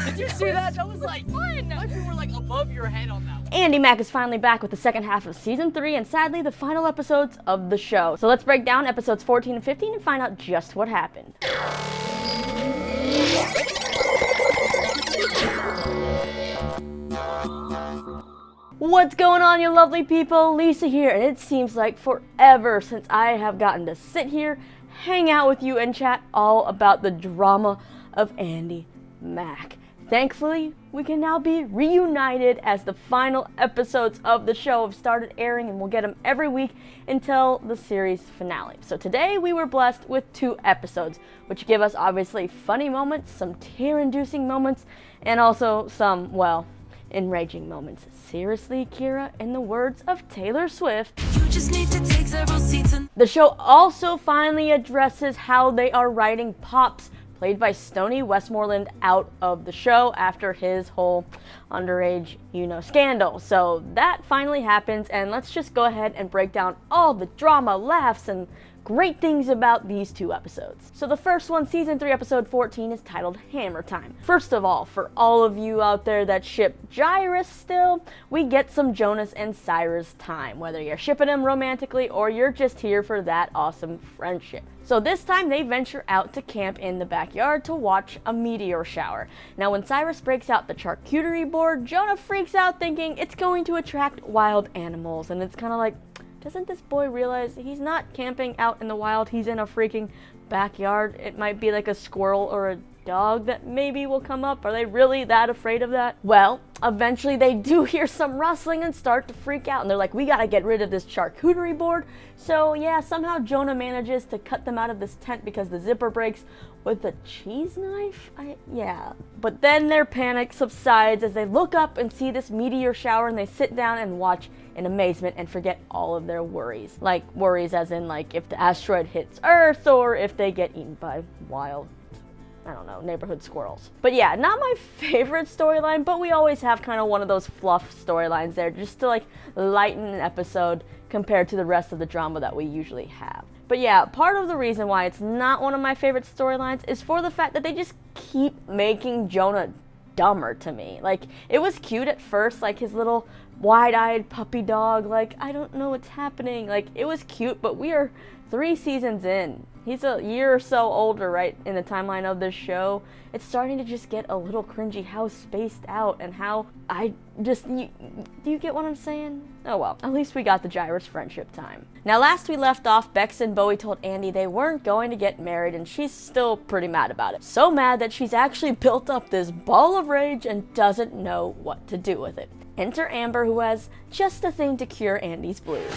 Did you see that? That was like fun. My feet were like above your head on that one. Andy Mack is finally back with the second half of season 3 and sadly the final episodes of the show. So let's break down episodes 14 and 15 and find out just what happened. What's going on, you lovely people? Lisa here, and it seems like forever since I have gotten to sit here, hang out with you, and chat all about the drama of Andy Mack. Thankfully, we can now be reunited as the final episodes of the show have started airing, and we'll get them every week until the series finale. So today we were blessed with 2 episodes, which give us obviously funny moments, some tear-inducing moments, and also some, well, enraging moments. Seriously, Kira, in the words of Taylor Swift, you just need to take several seats. The show also finally addresses how they are writing Pops, played by Stoney Westmoreland, out of the show after his whole underage, scandal. So that finally happens, and let's just go ahead and break down all the drama, laughs, and great things about these 2 episodes. So the first one, season 3, episode 14, is titled Hammer Time. First of all, for all of you out there that ship Tyrus still, we get some Jonas and Cyrus time, whether you're shipping them romantically or you're just here for that awesome friendship. So this time they venture out to camp in the backyard to watch a meteor shower. Now when Cyrus breaks out the charcuterie board, Jonah freaks out thinking it's going to attract wild animals, and it's kind of like, doesn't this boy realize he's not camping out in the wild, he's in a freaking backyard? It might be like a squirrel or a dog that maybe will come up. Are they really that afraid of that? Well, eventually they do hear some rustling and start to freak out, and they're like, we gotta get rid of this charcuterie board. So yeah, somehow Jonah manages to cut them out of this tent because the zipper breaks with a cheese knife? Yeah. But then their panic subsides as they look up and see this meteor shower, and they sit down and watch in amazement and forget all of their worries. Like worries as in like if the asteroid hits Earth or if they get eaten by wild, neighborhood squirrels. But yeah, not my favorite storyline, but we always have kind of one of those fluff storylines there just to like lighten an episode compared to the rest of the drama that we usually have. But yeah, part of the reason why it's not one of my favorite storylines is for the fact that they just keep making Jonah dumber to me. Like, it was cute at first, like his little wide-eyed puppy dog, like, I don't know what's happening. Like, it was cute, but we are 3 seasons in. He's a year or so older, right, in the timeline of this show. It's starting to just get a little cringy how spaced out and how do you get what I'm saying? Oh well, at least we got the Tyrus friendship time. Now last we left off, Bex and Bowie told Andy they weren't going to get married, and she's still pretty mad about it. So mad that she's actually built up this ball of rage and doesn't know what to do with it. Enter Amber, who has just a thing to cure Andy's blues.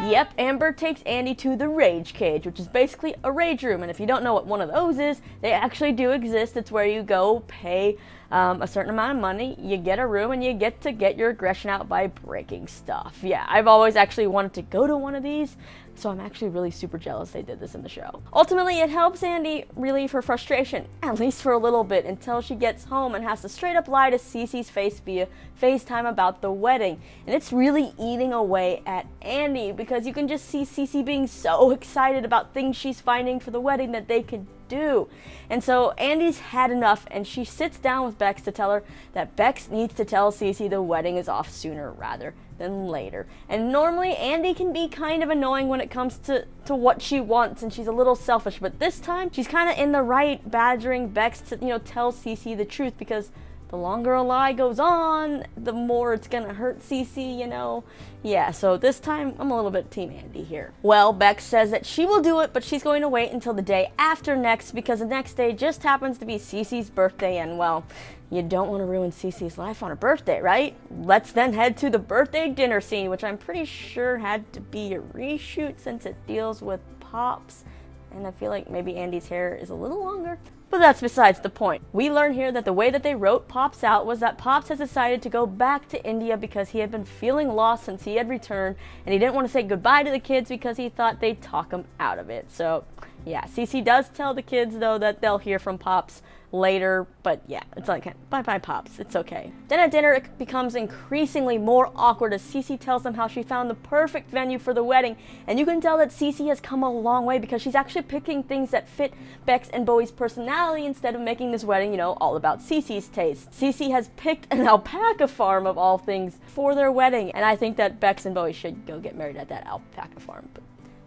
Yep, Amber takes Andy to the Rage Cage, which is basically a rage room, and if you don't know what one of those is, they actually do exist. It's where you go pay a certain amount of money, you get a room, and you get to get your aggression out by breaking stuff. Yeah, I've always actually wanted to go to one of these, so I'm actually really super jealous they did this in the show. Ultimately, it helps Andy relieve her frustration, at least for a little bit, until she gets home and has to straight up lie to Cece's face via FaceTime about the wedding. And it's really eating away at Andy because you can just see Cece being so excited about things she's finding for the wedding that they could do. And so Andy's had enough, and she sits down with Bex to tell her that Bex needs to tell Cece the wedding is off sooner rather than later. And normally Andy can be kind of annoying when it comes to what she wants, and she's a little selfish, but this time she's kind of in the right, badgering Bex to tell Cece the truth, because the longer a lie goes on, the more it's gonna hurt Cece, Yeah, so this time I'm a little bit team Andy here. Well, Bex says that she will do it, but she's going to wait until the day after next, because the next day just happens to be Cece's birthday, and well, you don't want to ruin Cece's life on her birthday, right? Let's then head to the birthday dinner scene, which I'm pretty sure had to be a reshoot since it deals with Pops, and I feel like maybe Andy's hair is a little longer. But that's besides the point. We learn here that the way that they wrote Pops out was that Pops has decided to go back to India because he had been feeling lost since he had returned, and he didn't want to say goodbye to the kids because he thought they'd talk him out of it. So yeah, Cece does tell the kids though that they'll hear from Pops later, but yeah, it's like, bye-bye, Pops, it's okay. Then at dinner, it becomes increasingly more awkward as Cece tells them how she found the perfect venue for the wedding, and you can tell that Cece has come a long way because she's actually picking things that fit Bex and Bowie's personality instead of making this wedding, you know, all about Cece's taste. Cece has picked an alpaca farm of all things for their wedding, and I think that Bex and Bowie should go get married at that alpaca farm, but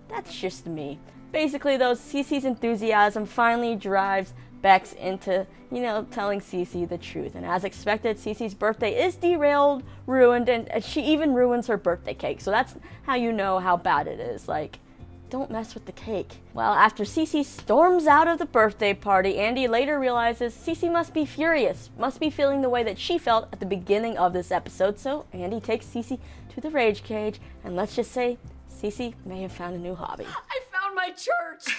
that's just me. Basically, though, Cece's enthusiasm finally drives Bex into, you know, telling Cece the truth. And as expected, Cece's birthday is derailed, ruined, and she even ruins her birthday cake. So that's how you know how bad it is. Like, don't mess with the cake. Well, after Cece storms out of the birthday party, Andi later realizes Cece must be furious, must be feeling the way that she felt at the beginning of this episode. So Andi takes Cece to the rage cage, and let's just say Cece may have found a new hobby. I found my church!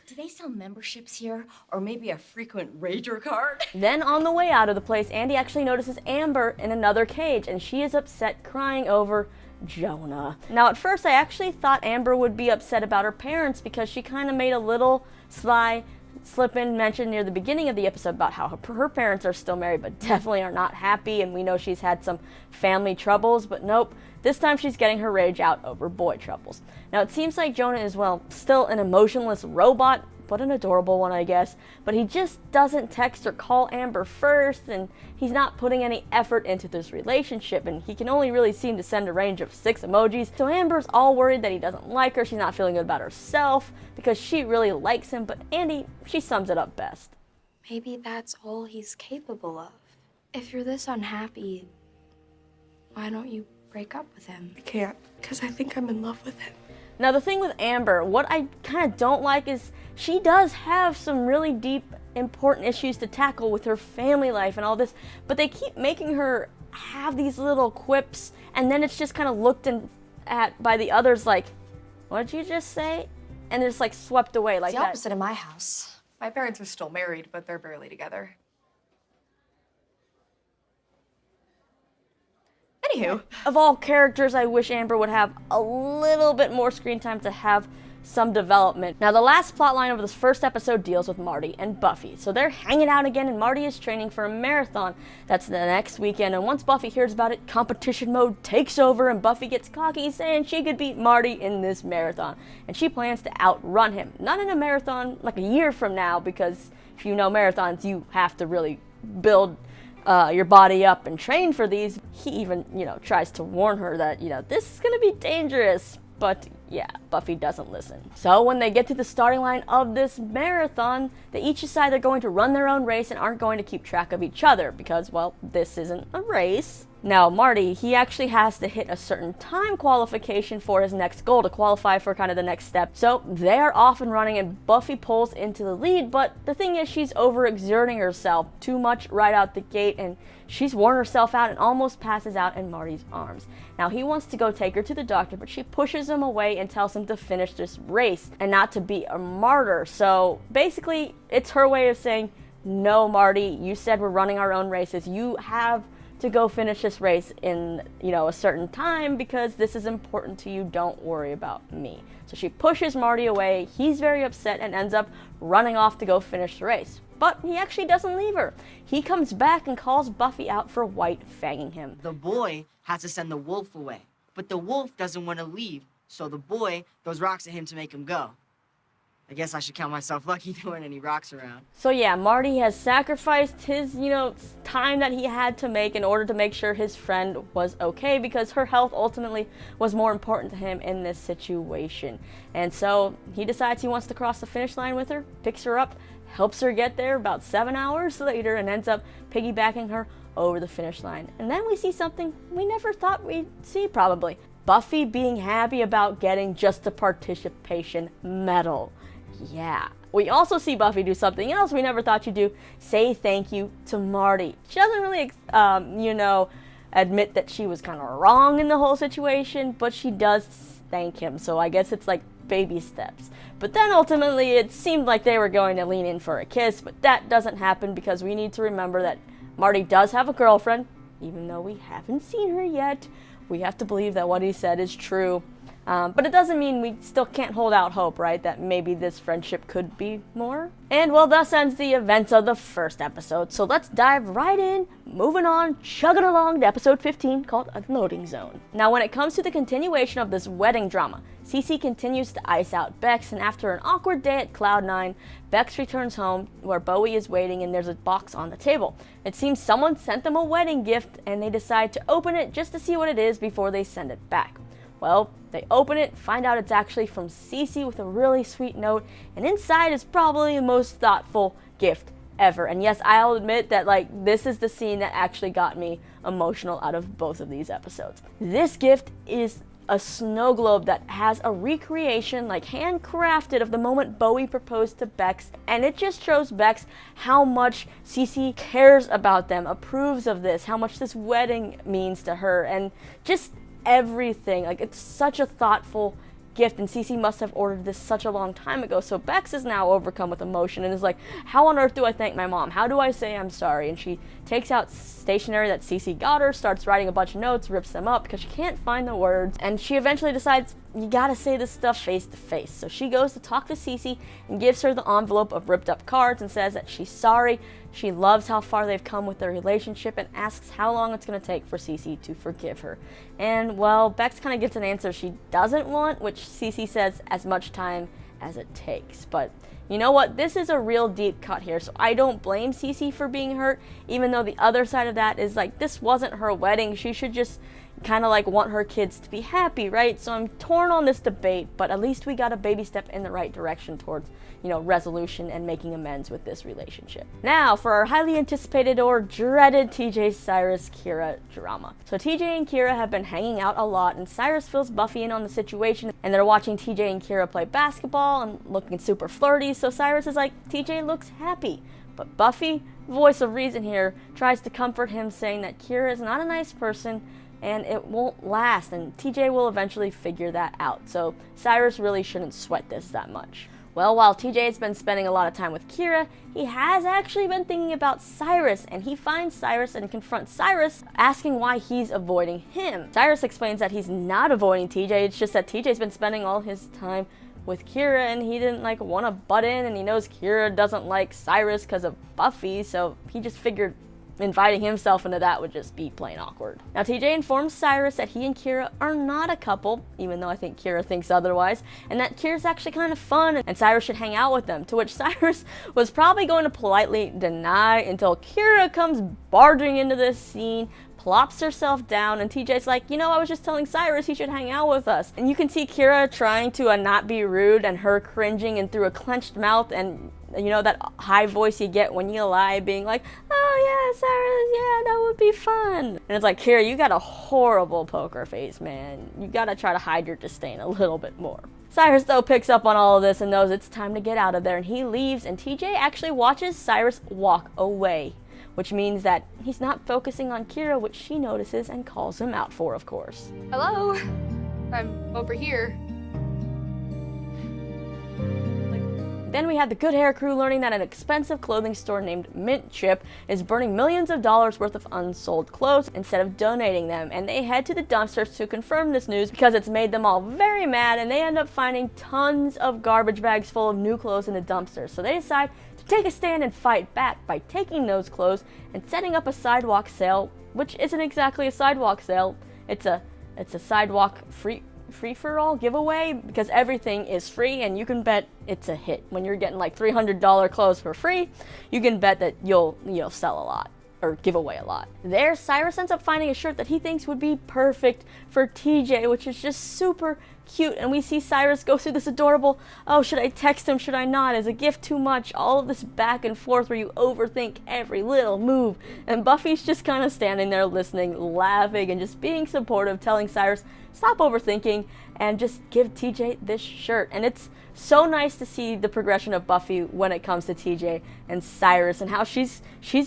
Do they sell memberships here? Or maybe a frequent rager card? Then on the way out of the place, Andi actually notices Amber in another cage, and she is upset, crying over Jonah. Now at first I actually thought Amber would be upset about her parents because she kind of made a little sly slip-in mention near the beginning of the episode about how her parents are still married but definitely are not happy, and we know she's had some family troubles, but nope, this time she's getting her rage out over boy troubles. Now it seems like Jonah is, well, still an emotionless robot, but an adorable one, I guess, but he just doesn't text or call Amber first, and he's not putting any effort into this relationship, and he can only really seem to send a range of 6 emojis. So Amber's all worried that he doesn't like her, she's not feeling good about herself, because she really likes him, but Andi, she sums it up best. Maybe that's all he's capable of. If you're this unhappy, why don't you break up with him? I can't, because I think I'm in love with him. Now the thing with Amber, what I kind of don't like is she does have some really deep, important issues to tackle with her family life and all this, but they keep making her have these little quips, and then it's just kind of looked at by the others like, what did you just say? And it's like swept away like It's the that. opposite in my house. My parents are still married, but they're barely together. Anywho. Of all characters, I wish Amber would have a little bit more screen time to have some development. Now, the last plotline of this first episode deals with Marty and Buffy. So they're hanging out again, and Marty is training for a marathon that's the next weekend. And once Buffy hears about it, competition mode takes over, and Buffy gets cocky, saying she could beat Marty in this marathon. And she plans to outrun him. Not in a marathon like a year from now, because if you know marathons, you have to really build your body up and train for these. He even, you know, tries to warn her that, you know, this is gonna be dangerous, but yeah, Buffy doesn't listen. So when they get to the starting line of this marathon, they each decide they're going to run their own race and aren't going to keep track of each other because, well, this isn't a race. Now, Marty, he actually has to hit a certain time qualification for his next goal to qualify for kind of the next step. So they're off and running, and Buffy pulls into the lead, but the thing is she's overexerting herself too much right out the gate, and she's worn herself out and almost passes out in Marty's arms. Now, he wants to go take her to the doctor, but she pushes him away and tells him to finish this race and not to be a martyr. So basically, it's her way of saying, no, Marty, you said we're running our own races. You have to go finish this race in, you know, a certain time because this is important to you. Don't worry about me. So she pushes Marty away. He's very upset and ends up running off to go finish the race. But he actually doesn't leave her. He comes back and calls Buffy out for white fanging him. The boy has to send the wolf away, but the wolf doesn't want to leave, so the boy throws rocks at him to make him go. I guess I should count myself lucky there weren't any rocks around. So yeah, Marty has sacrificed his, you know, time that he had to make in order to make sure his friend was okay, because her health ultimately was more important to him in this situation. And so he decides he wants to cross the finish line with her, picks her up, helps her get there about 7 hours later, and ends up piggybacking her over the finish line. And then we see something we never thought we'd see, probably. Buffy being happy about getting just a participation medal. Yeah. We also see Buffy do something else we never thought she'd do, say thank you to Marty. She doesn't really, you know, admit that she was kind of wrong in the whole situation, but she does thank him, so I guess it's like baby steps. But then ultimately it seemed like they were going to lean in for a kiss, but that doesn't happen because we need to remember that Marty does have a girlfriend, even though we haven't seen her yet. We have to believe that what he said is true. But it doesn't mean we still can't hold out hope, right? That maybe this friendship could be more. And well, thus ends the events of the first episode. So let's dive right in, moving on, chugging along to episode 15 called Unloading Zone. Now, when it comes to the continuation of this wedding drama, Cece continues to ice out Bex, and after an awkward day at Cloud 9, Bex returns home where Bowie is waiting and there's a box on the table. It seems someone sent them a wedding gift and they decide to open it just to see what it is before they send it back. Well, they open it, find out it's actually from Cece with a really sweet note, and inside is probably the most thoughtful gift ever. And yes, I'll admit that this is the scene that actually got me emotional out of both of these episodes. This gift is a snow globe that has a recreation, handcrafted, of the moment Bowie proposed to Bex, and it just shows Bex how much Cece cares about them, approves of this, how much this wedding means to her, and just everything. It's such a thoughtful gift, and Cece must have ordered this such a long time ago. So Bex is now overcome with emotion and is like, how on earth do I thank my mom? How do I say I'm sorry? And she takes out stationery that Cece got her, starts writing a bunch of notes, rips them up because she can't find the words, and she eventually decides, you gotta say this stuff face to face. So she goes to talk to Cece and gives her the envelope of ripped up cards and says that she's sorry, she loves how far they've come with their relationship, and asks how long it's gonna take for Cece to forgive her. And well, Bex kind of gets an answer she doesn't want, which Cece says as much time as it takes. But you know what? This is a real deep cut here, so I don't blame Cece for being hurt, even though the other side of that is this wasn't her wedding. She should just kind of want her kids to be happy, right? So I'm torn on this debate, but at least we got a baby step in the right direction towards, resolution and making amends with this relationship. Now for our highly anticipated or dreaded TJ, Cyrus, Kira drama. So TJ and Kira have been hanging out a lot, and Cyrus fills Buffy in on the situation, and they're watching TJ and Kira play basketball and looking super flirty. So Cyrus is like, TJ looks happy. But Buffy, voice of reason here, tries to comfort him, saying that Kira is not a nice person and it won't last, and TJ will eventually figure that out. So Cyrus really shouldn't sweat this that much. Well, while TJ has been spending a lot of time with Kira, he has actually been thinking about Cyrus, and he finds Cyrus and confronts Cyrus, asking why he's avoiding him. Cyrus explains that he's not avoiding TJ, it's just that TJ's been spending all his time with Kira and he didn't want to butt in, and he knows Kira doesn't like Cyrus because of Buffy, so he just figured inviting himself into that would just be plain awkward. Now TJ informs Cyrus that he and Kira are not a couple, even though I think Kira thinks otherwise, and that Kira's actually kind of fun and Cyrus should hang out with them, to which Cyrus was probably going to politely deny until Kira comes barging into this scene, plops herself down, and TJ's like, I was just telling Cyrus he should hang out with us. And you can see Kira trying to not be rude, and her cringing and through a clenched mouth, and that high voice you get when you lie, being like, oh yeah, Cyrus, yeah, that would be fun. And it's like, Kira, you got a horrible poker face, man. You gotta try to hide your disdain a little bit more. Cyrus, though, picks up on all of this and knows it's time to get out of there, and he leaves, and TJ actually watches Cyrus walk away, which means that he's not focusing on Kira, which she notices and calls him out for, of course. Hello? I'm over here. Then we had the Good Hair crew learning that an expensive clothing store named Mint Chip is burning millions of dollars worth of unsold clothes instead of donating them, and they head to the dumpsters to confirm this news because it's made them all very mad, and they end up finding tons of garbage bags full of new clothes in the dumpsters. So they decide to take a stand and fight back by taking those clothes and setting up a sidewalk sale, which isn't exactly a sidewalk sale. It's a sidewalk free-for-all giveaway, because everything is free and you can bet it's a hit. When you're getting $300 clothes for free, you can bet that you'll sell a lot or give away a lot. There, Cyrus ends up finding a shirt that he thinks would be perfect for TJ, which is just super cute, and we see Cyrus go through this adorable, oh, should I text him, should I not, is a gift too much, all of this back and forth where you overthink every little move, and Buffy's just kind of standing there listening, laughing, and just being supportive, telling Cyrus, stop overthinking, and just give TJ this shirt. And it's so nice to see the progression of Buffy when it comes to TJ and Cyrus, and how she's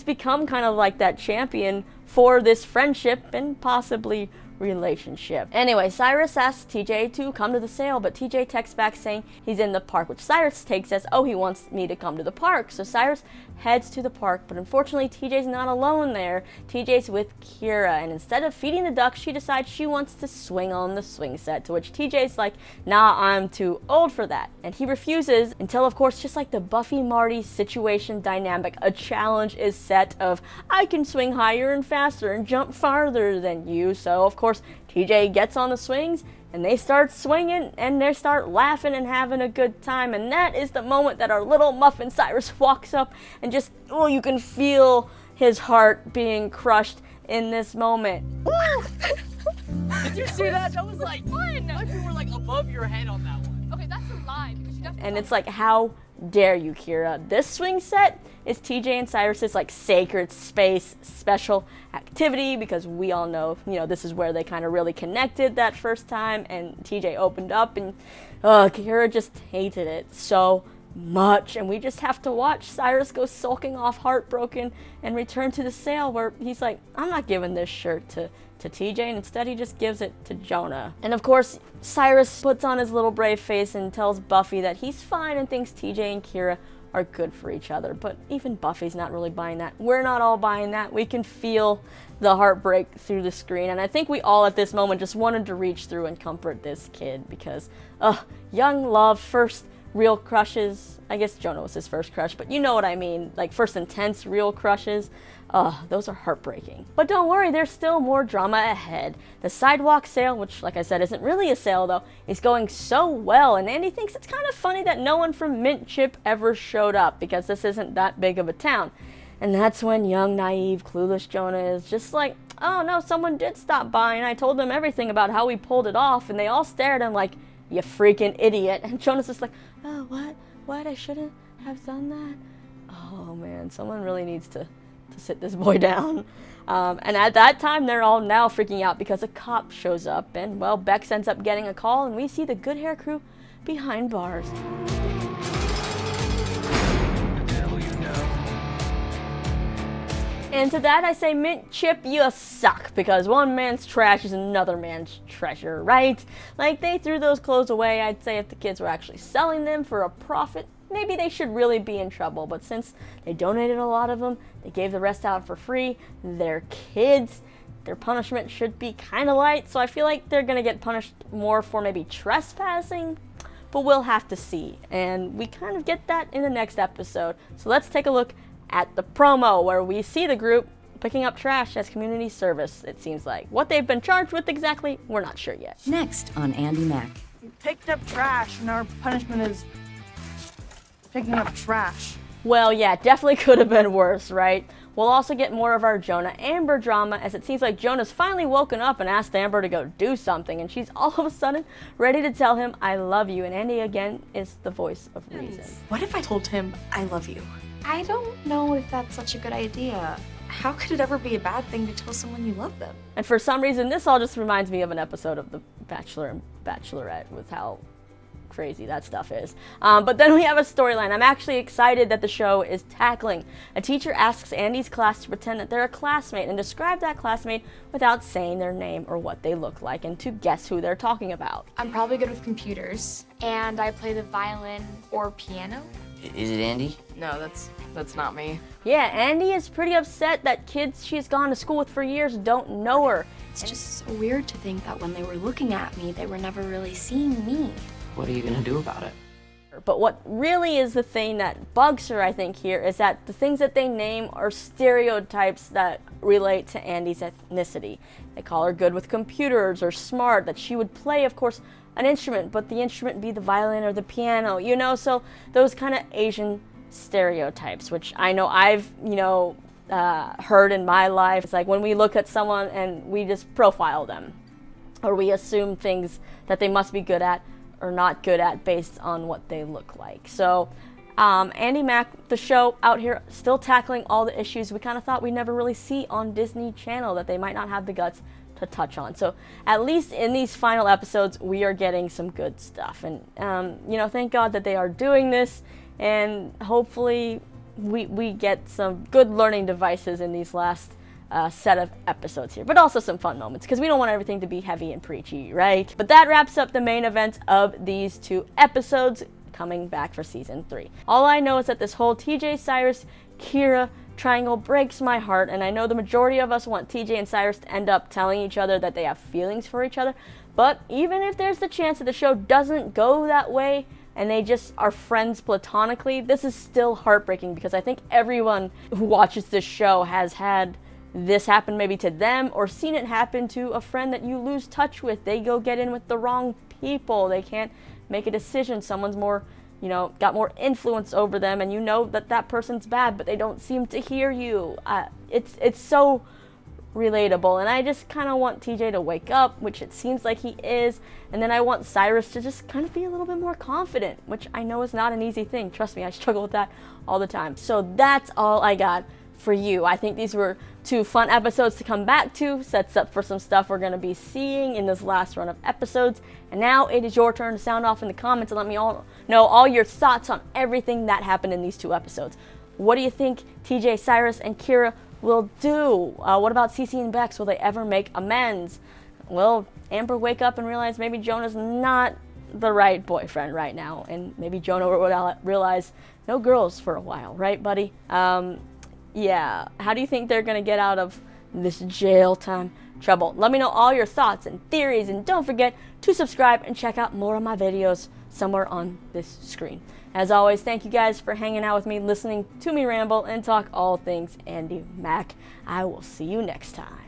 become kind of like that champion for this friendship and possibly relationship. Anyway, Cyrus asks TJ to come to the sale, but TJ texts back saying he's in the park, which Cyrus takes as, oh, he wants me to come to the park. So Cyrus heads to the park, but unfortunately TJ's not alone there. TJ's with Kira, and instead of feeding the ducks, she decides she wants to swing on the swing set, to which TJ's like, nah, I'm too old for that. And he refuses until, of course, just like the Buffy-Marty situation dynamic, a challenge is set of, I can swing higher and faster and jump farther than you. So, of course, TJ gets on the swings, and they start swinging, and they start laughing and having a good time. And that is the moment that our little muffin Cyrus walks up and just, oh, you can feel his heart being crushed in this moment. Did you see that? That was like fun. Like you were like above your head on that one. Okay, that's a lie because you definitely. And it's like, how dare you, Kira? This swing set is TJ and Cyrus's like sacred space special activity, because we all know, this is where they kind of really connected that first time, and TJ opened up, and Kira just hated it so much, and we just have to watch Cyrus go sulking off heartbroken and return to the sale where he's like, I'm not giving this shirt to TJ, and instead he just gives it to Jonah. And of course, Cyrus puts on his little brave face and tells Buffy that he's fine and thinks TJ and Kira are good for each other. But even Buffy's not really buying that. We're not all buying that. We can feel the heartbreak through the screen, and I think we all at this moment just wanted to reach through and comfort this kid, because young love, first real crushes. I guess Jonah was his first crush, but you know what I mean, like first intense real crushes. Those are heartbreaking. But don't worry, there's still more drama ahead. The sidewalk sale, which like I said isn't really a sale though, is going so well, and Andy thinks it's kind of funny that no one from Mint Chip ever showed up, because this isn't that big of a town. And that's when young, naive, clueless Jonah is just like, oh no, someone did stop by, and I told them everything about how we pulled it off, and they all stared at him like, you freaking idiot. And Jonah's just like, oh, what? I shouldn't have done that? Oh man, someone really needs to sit this boy down. And at that time, they're all now freaking out because a cop shows up, and well, Bex ends up getting a call, and we see the Good Hair crew behind bars. And to that I say, Mint Chip, you suck, because one man's trash is another man's treasure, right? Like, they threw those clothes away. I'd say if the kids were actually selling them for a profit, maybe they should really be in trouble. But since they donated a lot of them, they gave the rest out for free. They're kids. Their punishment should be kind of light, so I feel like they're going to get punished more for maybe trespassing. But we'll have to see, and we kind of get that in the next episode. So let's take a look at the promo, where we see the group picking up trash as community service, it seems like. What they've been charged with exactly, we're not sure yet. Next on Andy Mack. We picked up trash, and our punishment is picking up trash. Well, yeah, definitely could have been worse, right? We'll also get more of our Jonah-Amber drama, as it seems like Jonah's finally woken up and asked Amber to go do something, and she's all of a sudden ready to tell him, I love you, and Andy again is the voice of reason. What if I told him I love you? I don't know if that's such a good idea. How could it ever be a bad thing to tell someone you love them? And for some reason, this all just reminds me of an episode of The Bachelor and Bachelorette, with how crazy that stuff is. But then we have a storyline I'm actually excited that the show is tackling. A teacher asks Andy's class to pretend that they're a classmate and describe that classmate without saying their name or what they look like, and to guess who they're talking about. I'm probably good with computers, and I play the violin or piano. Is it Andy? No, that's not me. Yeah, Andy is pretty upset that kids she's gone to school with for years don't know her. It's just so weird to think that when they were looking at me, they were never really seeing me. What are you gonna do about it? But what really is the thing that bugs her, I think, here, is that the things that they name are stereotypes that relate to Andy's ethnicity. They call her good with computers or smart, that she would play, of course, an instrument, but the instrument be the violin or the piano, so those kind of Asian stereotypes, which I know I've, heard in my life. It's like when we look at someone and we just profile them, or we assume things that they must be good at or not good at based on what they look like. So Andy Mack, the show out here, still tackling all the issues we kind of thought we'd never really see on Disney Channel, that they might not have the guts to touch on. So at least in these final episodes, we are getting some good stuff. And, thank God that they are doing this, and hopefully we get some good learning devices in these last set of episodes here, but also some fun moments because we don't want everything to be heavy and preachy, right? But that wraps up the main events of these 2 episodes coming back for season 3. All I know is that this whole TJ, Cyrus, Kira triangle breaks my heart, and I know the majority of us want TJ and Cyrus to end up telling each other that they have feelings for each other, but even if there's the chance that the show doesn't go that way and they just are friends platonically, this is still heartbreaking because I think everyone who watches this show has had this happen maybe to them or seen it happen to a friend that you lose touch with. They go get in with the wrong people. They can't make a decision. Someone's more, got more influence over them, and you know that that person's bad, but they don't seem to hear you. It's so relatable, and I just kind of want TJ to wake up, which it seems like he is, and then I want Cyrus to just kind of be a little bit more confident, which I know is not an easy thing. Trust me, I struggle with that all the time. So that's all I got for you. I think these were 2 fun episodes to come back to, sets up for some stuff we're going to be seeing in this last run of episodes, and now it is your turn to sound off in the comments and let me all know all your thoughts on everything that happened in these 2 episodes. What do you think TJ, Cyrus, and Kira will do? What about Cece and Bex? Will they ever make amends? Will Amber wake up and realize maybe Jonah's not the right boyfriend right now, and maybe Jonah would realize no girls for a while, right, buddy? Yeah, how do you think they're gonna get out of this jail time trouble? Let me know all your thoughts and theories, and don't forget to subscribe and check out more of my videos somewhere on this screen. As always, thank you guys for hanging out with me, listening to me ramble and talk all things Andy Mack. I will see you next time.